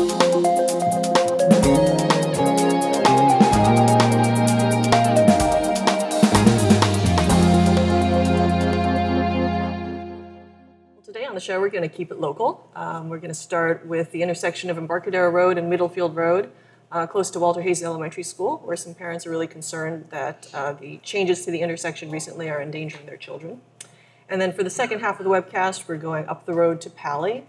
Today on the show, we're going to keep it local. We're going to start with the intersection of Embarcadero Road and Middlefield Road, close to Walter Hayes Elementary School, where some parents are really concerned that the changes to the intersection recently are endangering their children. And then for the second half of the webcast, we're going up the road to Paly,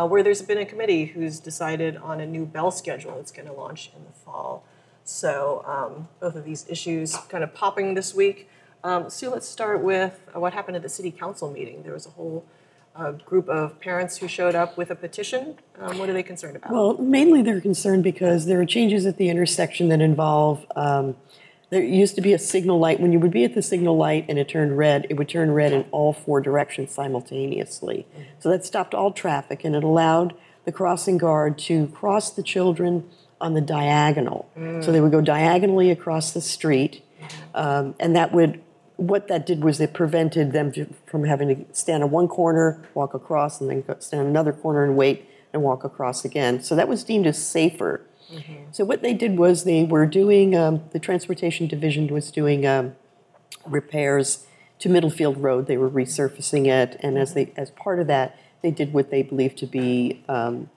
where there's been a committee who's decided on a new bell schedule that's going to launch in the fall. So both of these issues kind of popping this week. Sue, let's start with what happened at the city council meeting. There was a whole group of parents who showed up with a petition. What are they concerned about? Well, mainly they're concerned because there are changes at the intersection that involve, there used to be a signal light. When you would be at the signal light and it turned red, it would turn red in all four directions simultaneously. Mm-hmm. So that stopped all traffic, and it allowed the crossing guard to cross the children on the diagonal. Mm. So they would go diagonally across the street, and that would, what that did was it prevented them from having to stand on one corner, walk across, and then stand on another corner and wait and walk across again. So that was deemed as safer. Mm-hmm. So what they did was they were doing, the Transportation Division was doing repairs to Middlefield Road. They were resurfacing it, and as part of that, they did what they believed to be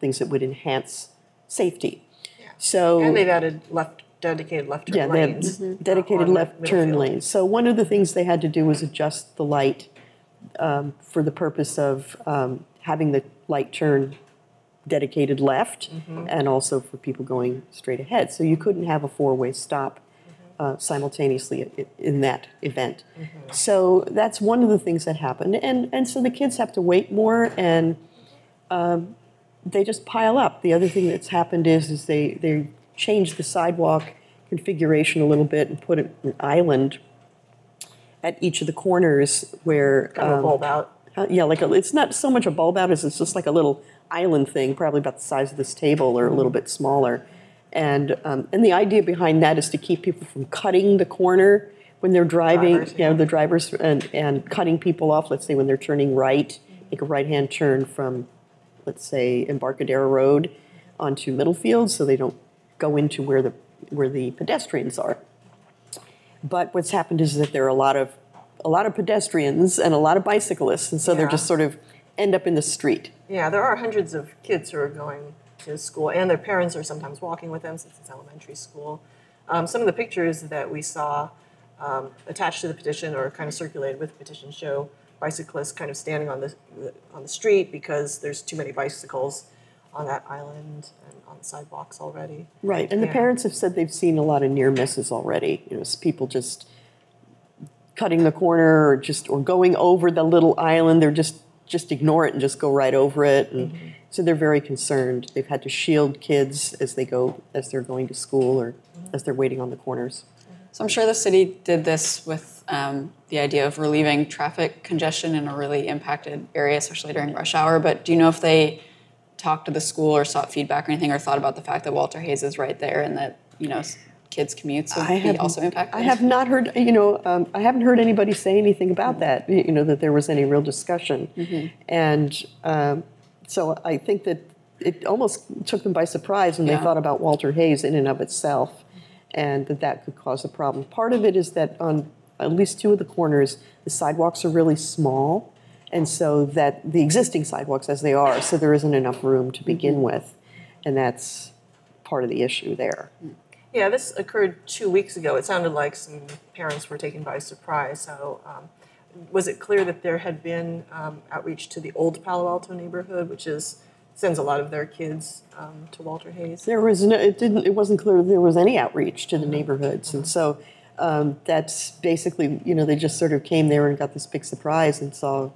things that would enhance safety. Yeah. So, and they've added dedicated left turn lanes. Dedicated left turn lanes. So one of the things they had to do was adjust the light for the purpose of having the light turn dedicated left, and also for people going straight ahead. So you couldn't have a four-way stop simultaneously in that event. So that's one of the things that happened. And so the kids have to wait more, and they just pile up. The other thing that's happened is they changed the sidewalk configuration a little bit and put an island at each of the corners where kind of a bulb out. Yeah, it's not so much a bulb out as it's just like a little island thing, probably about the size of this table or a little bit smaller. And the idea behind that is to keep people from cutting the corner when they're driving. The drivers and cutting people off. Let's say when they're turning right, make a right-hand turn from, let's say, Embarcadero Road onto Middlefield, so they don't go into where the pedestrians are. But what's happened is that there are a lot of pedestrians and a lot of bicyclists, and so they're just sort of end up in the street. Yeah, there are hundreds of kids who are going to school, and their parents are sometimes walking with them since it's elementary school. Some of the pictures that we saw attached to the petition or kind of circulated with the petition show bicyclists kind of standing on the street because there's too many bicycles on that island and on the sidewalks already. Right, and the parents have said they've seen a lot of near misses already. People just cutting the corner or going over the little island. They're just ignore it and just go right over it. And so they're very concerned. They've had to shield kids as they're going to school or as they're waiting on the corners. So I'm sure the city did this with the idea of relieving traffic congestion in a really impacted area, especially during rush hour. But do you know if they talked to the school or sought feedback or anything, or thought about the fact that Walter Hayes is right there and that kids' commutes would be also impacted? I have not heard. I haven't heard anybody say anything about that. That there was any real discussion, and so I think that it almost took them by surprise when they thought about Walter Hayes in and of itself, and that could cause a problem. Part of it is that on at least two of the corners, the sidewalks are really small. And so that the existing sidewalks as they are, so there isn't enough room to begin with. And that's part of the issue there. Yeah, this occurred 2 weeks ago. It sounded like some parents were taken by surprise. So was it clear that there had been outreach to the old Palo Alto neighborhood, which sends a lot of their kids to Walter Hayes? There was it wasn't clear that there was any outreach to the neighborhoods. And so that's basically, they just sort of came there and got this big surprise and saw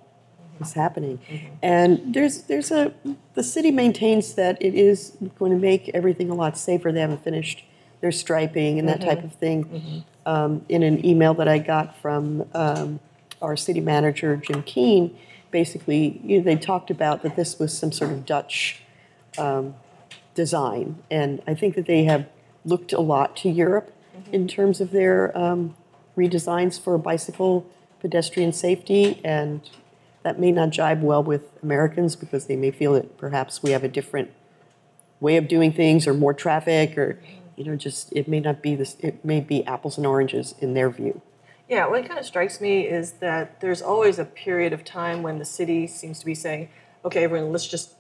what's happening. And the city maintains that it is going to make everything a lot safer. They haven't finished their striping and that type of thing. In an email that I got from our city manager, Jim Keene, basically they talked about that this was some sort of Dutch design. And I think that they have looked a lot to Europe in terms of their redesigns for bicycle pedestrian safety, and that may not jibe well with Americans because they may feel that perhaps we have a different way of doing things or more traffic or, just it may not be this, it may be apples and oranges in their view. Yeah, what kind of strikes me is that there's always a period of time when the city seems to be saying, okay, everyone, let's just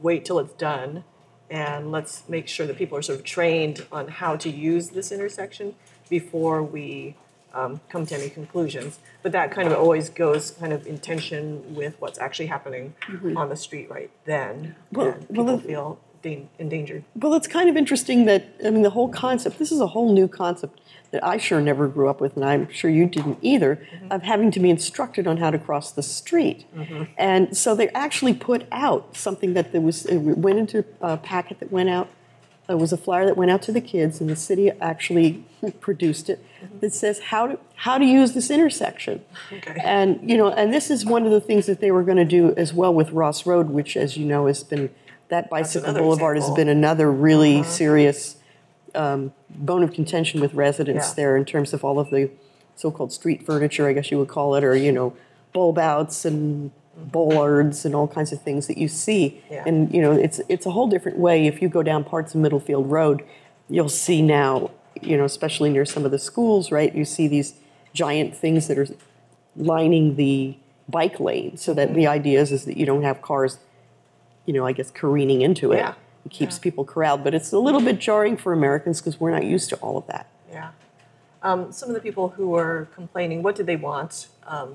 wait till it's done and let's make sure that people are sort of trained on how to use this intersection before we come to any conclusions. But that kind of always goes kind of in tension with what's actually happening on the street right then. And people feel endangered. Well, it's kind of interesting that, the whole concept, this is a whole new concept that I sure never grew up with, and I'm sure you didn't either, of having to be instructed on how to cross the street. And so they actually put out something that it went into a packet that went out. It was a flyer that went out to the kids, and the city actually produced it that says how to use this intersection. Okay. And and this is one of the things that they were going to do as well with Ross Road, which, as you know, has been that bicycle boulevard has been another really serious bone of contention with residents there in terms of all of the so-called street furniture, I guess you would call it, or bulb outs and bollards and all kinds of things that you see. Yeah. And it's a whole different way. If you go down parts of Middlefield Road, you'll see now, especially near some of the schools, right? You see these giant things that are lining the bike lane, so that the idea is that you don't have cars, I guess, careening into it. Yeah. It keeps people corralled, but it's a little bit jarring for Americans because we're not used to all of that. Yeah. Some of the people who are complaining, what do they want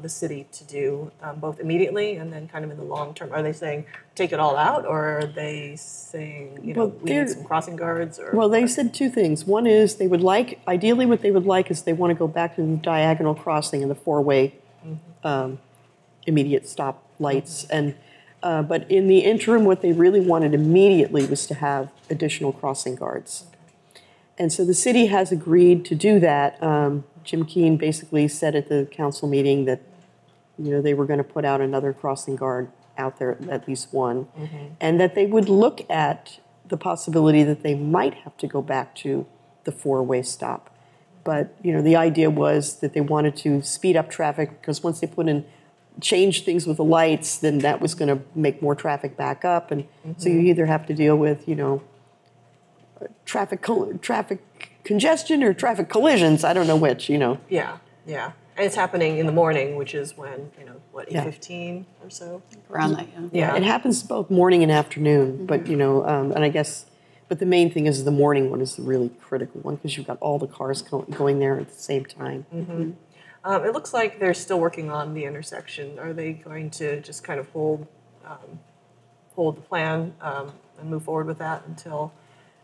the city to do, both immediately and then kind of in the long term? Are they saying take it all out, or are they saying, we need some crossing guards? Well, they said two things. One is they would like, ideally what they would like is they want to go back to the diagonal crossing and the four-way immediate stop lights. And but in the interim, what they really wanted immediately was to have additional crossing guards. And so the city has agreed to do that. Jim Keene basically said at the council meeting that, they were going to put out another crossing guard out there, at least one, and that they would look at the possibility that they might have to go back to the four-way stop. But, the idea was that they wanted to speed up traffic because once they change things with the lights, then that was going to make more traffic back up. And so you either have to deal with, traffic congestion or traffic collisions. I don't know which, Yeah, yeah. And it's happening in the morning, which is when, 8:15 or so? Around that, yeah. It happens both morning and afternoon, but, and I guess, but the main thing is the morning one is the really critical one because you've got all the cars going there at the same time. It looks like they're still working on the intersection. Are they going to just kind of hold the plan and move forward with that until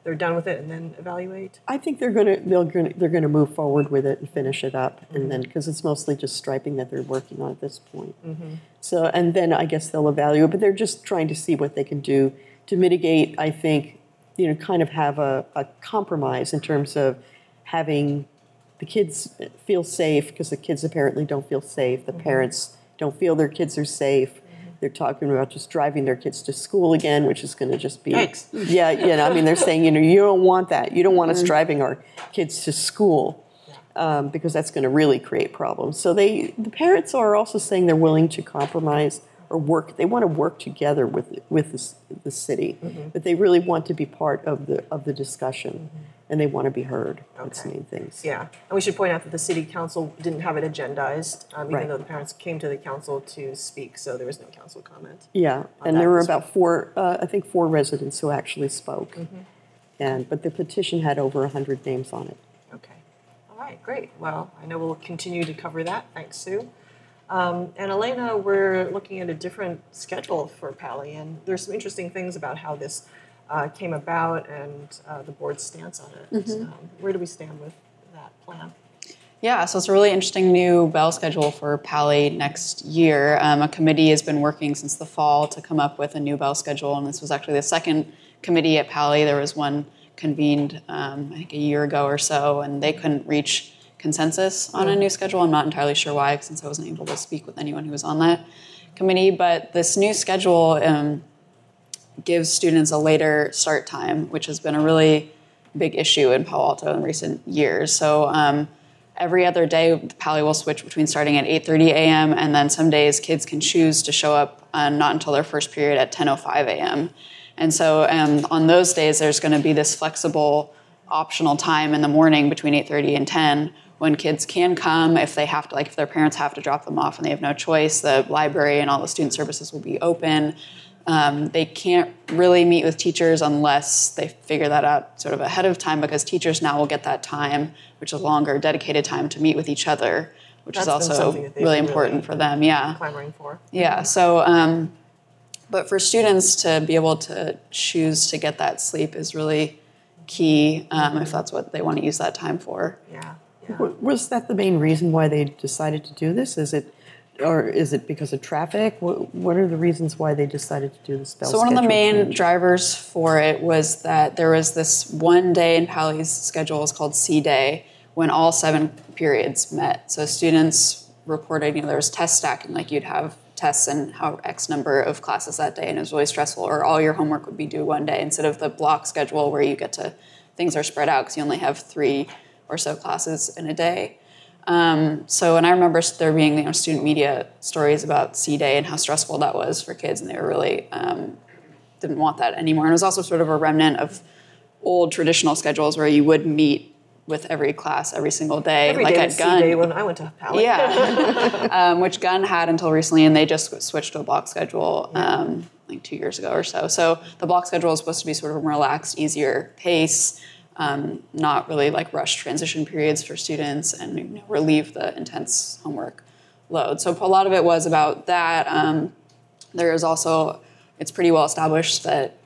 they're done with it and then evaluate? I think they're going to move forward with it and finish it up, and then because it's mostly just striping that they're working on at this point. So, and then I guess they'll evaluate, but they're just trying to see what they can do to mitigate. I think kind of have a compromise in terms of having the kids feel safe because the kids apparently don't feel safe. The parents don't feel their kids are safe. They're talking about just driving their kids to school again, which is going to just be... Yikes. Yeah, they're saying, you don't want that. You don't want us driving our kids to school because that's going to really create problems. So the parents are also saying they're willing to compromise or work. They want to work together with the city, but they really want to be part of the discussion. And they want to be heard. That's the main things. Yeah, and we should point out that the city council didn't have it agendized, even though the parents came to the council to speak, so there was no council comment. Yeah, and there were about four residents who actually spoke, but the petition had over 100 names on it. Okay, all right, great. Well, I know we'll continue to cover that. Thanks, Sue. And Elena, we're looking at a different schedule for Paly, and there's some interesting things about how this came about and the board's stance on it. Where do we stand with that plan? Yeah, so it's a really interesting new bell schedule for Paly next year. A committee has been working since the fall to come up with a new bell schedule, and this was actually the second committee at Paly. There was one convened, I think, a year ago or so, and they couldn't reach consensus on a new schedule. I'm not entirely sure why, since I wasn't able to speak with anyone who was on that committee, but this new schedule gives students a later start time, which has been a really big issue in Palo Alto in recent years. So every other day, Paly will switch between starting at 8:30 a.m. and then some days kids can choose to show up not until their first period at 10:05 a.m. And so on those days, there's going to be this flexible optional time in the morning between 8:30 and 10 when kids can come if they have to, like if their parents have to drop them off and they have no choice. The library and all the student services will be open. They can't really meet with teachers unless they figure that out sort of ahead of time, because teachers now will get that time, which is longer, dedicated time to meet with each other, which is also really important for them. Yeah. Clamoring for. Yeah. So, but for students to be able to choose to get that sleep is really key if that's what they want to use that time for. Yeah. Was that the main reason why they decided to do this? Is it because of traffic? What are the reasons why they decided to do this bell schedule? So one of the main change? drivers for it was that there was this one day in Paly's schedule, it was called C Day, when all 7 periods met. So students reported, there was test stacking, like you'd have tests in X number of classes that day, and it was really stressful, or all your homework would be due one day instead of the block schedule where you get to, things are spread out because you only have 3 or so classes in a day. And I remember there being student media stories about C Day and how stressful that was for kids, and they were really didn't want that anymore. And it was also sort of a remnant of old traditional schedules where you would meet with every class every single day. Every like day at was Gunn. C-Day when I went to Paly. Yeah, which Gunn had until recently, and they just switched to a block schedule like 2 years ago or so. So the block schedule is supposed to be sort of a more relaxed, easier pace, not really like rush transition periods for students, and relieve the intense homework load. So a lot of it was about that. There is also, it's pretty well established that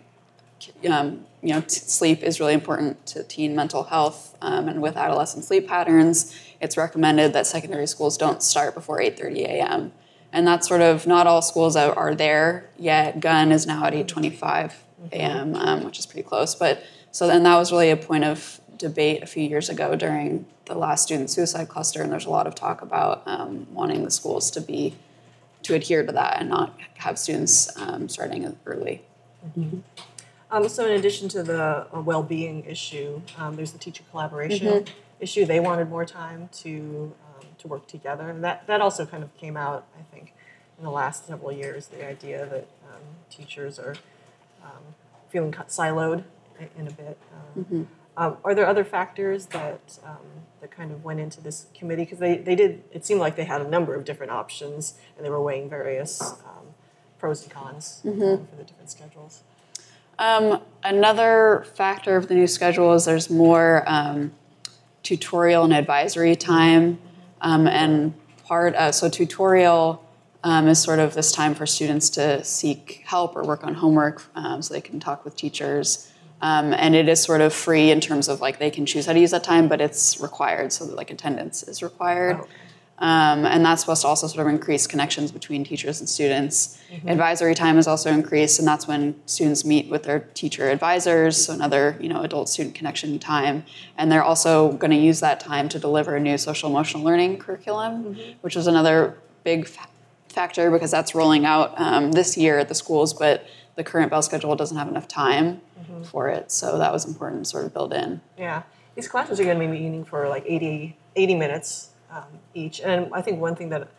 sleep is really important to teen mental health, and with adolescent sleep patterns, it's recommended that secondary schools don't start before 8:30 a.m. And that's sort of, not all schools are there yet. Gunn is now at 8:25 a.m., which is pretty close. But so then that was really a point of debate a few years ago during the last student suicide cluster, and there's a lot of talk about wanting the schools to adhere to that and not have students starting early. Mm-hmm. So in addition to the well-being issue, there's the teacher collaboration issue. They wanted more time to work together. And that also kind of came out, I think, in the last several years, the idea that teachers are feeling siloed in a bit. Are there other factors that kind of went into this committee? Because they did, it seemed like they had a number of different options, and they were weighing various pros and cons for the different schedules. Another factor of the new schedule is there's more tutorial and advisory time, and so tutorial is sort of this time for students to seek help or work on homework, so they can talk with teachers. And it is sort of free in terms of like they can choose how to use that time, but it's required, so that like attendance is required. And that's supposed to also sort of increase connections between teachers and students. Advisory time is also increased, and that's when students meet with their teacher advisors, so another adult-student connection time. And they're also going to use that time to deliver a new social-emotional learning curriculum, which is another big factor because that's rolling out this year at the schools, but the current bell schedule doesn't have enough time for it, so that was important to sort of build in. Yeah, these classes are going to be meeting for like 80 minutes each, and I think one thing that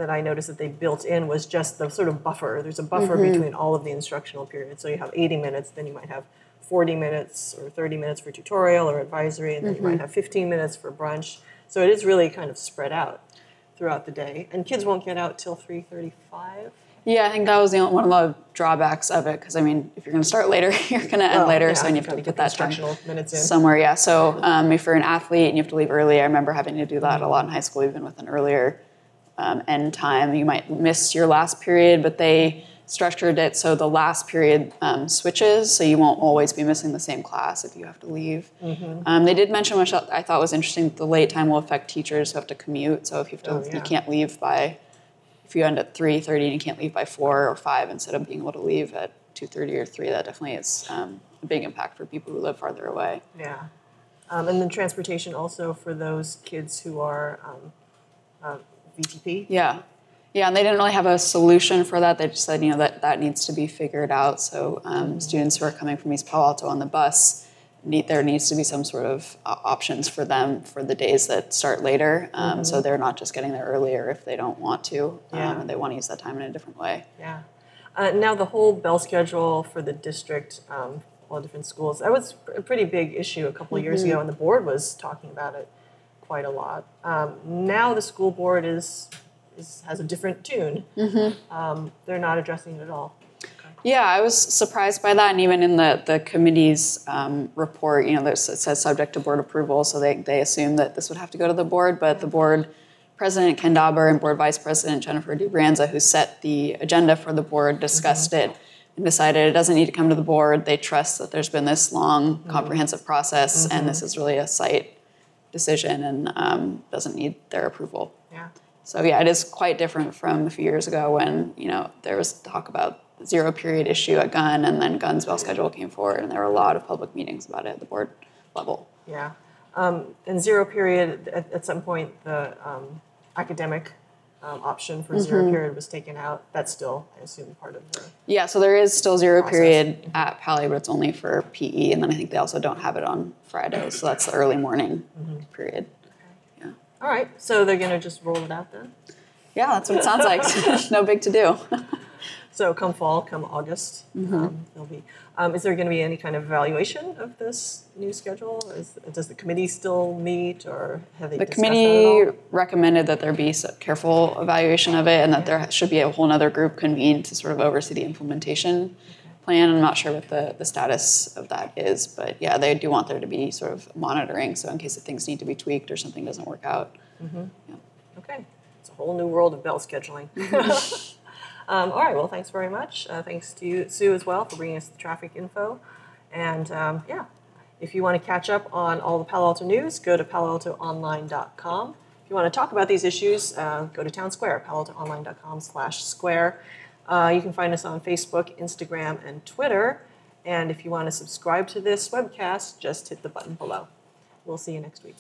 I noticed that they built in was just the sort of buffer. There's a buffer between all of the instructional periods, so you have 80 minutes, then you might have 40 minutes or 30 minutes for tutorial or advisory, and then you might have 15 minutes for brunch. So it is really kind of spread out throughout the day, and kids won't get out till 3:35. Yeah, I think that was one of the drawbacks of it, because I mean, if you're going to start later, you're going to end later, so you have to get that instructional minutes in somewhere. Yeah, so if you're an athlete and you have to leave early, I remember having to do that a lot in high school, even with an earlier end time. You might miss your last period, but they structured it so the last period switches, so you won't always be missing the same class if you have to leave. They did mention, which I thought was interesting, that the late time will affect teachers who have to commute. So if you have to, you can't leave by. If you end at 3:30 and you can't leave by 4 or 5 instead of being able to leave at 2:30 or 3, that definitely is a big impact for people who live farther away. Yeah. And then transportation also for those kids who are VTP. Yeah, and they didn't really have a solution for that. They just said, that needs to be figured out. So students who are coming from East Palo Alto on the bus, there needs to be some sort of options for them for the days that start later, so they're not just getting there earlier if they don't want to, and they want to use that time in a different way. Yeah. Now the whole bell schedule for the district, all the different schools, that was a pretty big issue a couple of years ago, and the board was talking about it quite a lot. Now the school board has a different tune. They're not addressing it at all. Yeah, I was surprised by that, and even in the committee's report, it says subject to board approval, so they assume that this would have to go to the board, but the board president, Ken Dauber, and board vice president, Jennifer DiBranza, who set the agenda for the board, discussed it and decided it doesn't need to come to the board. They trust that there's been this long, comprehensive process, and this is really a site decision and doesn't need their approval. Yeah. So yeah, it is quite different from a few years ago when, there was talk about zero period issue at Gunn, and then Gunn's bell schedule came forward, and there were a lot of public meetings about it at the board level. Yeah. And zero period, at some point, the academic option for zero period was taken out. That's still, I assume, part of the Yeah, so there is still zero process. period at Paly, but it's only for PE, and then I think they also don't have it on Fridays, so that's the early morning period. Yeah. All right, so they're going to just roll it out then? Yeah, that's what it sounds like. No big to do. So come fall, come August, there'll be. Is there going to be any kind of evaluation of this new schedule? Does the committee still meet, or have they discussed that at all? Recommended that there be some careful evaluation of it, and that there should be a whole other group convened to sort of oversee the implementation plan. I'm not sure what the status of that is, but yeah, they do want there to be sort of monitoring, so in case if things need to be tweaked or something doesn't work out. Yeah. Okay, it's a whole new world of bell scheduling. All right, well, thanks very much. Thanks to you, Sue, as well, for bringing us the traffic info. And yeah, if you want to catch up on all the Palo Alto news, go to paloaltoonline.com. If you want to talk about these issues, go to Town Square, paloaltoonline.com/square. You can find us on Facebook, Instagram, and Twitter. And if you want to subscribe to this webcast, just hit the button below. We'll see you next week.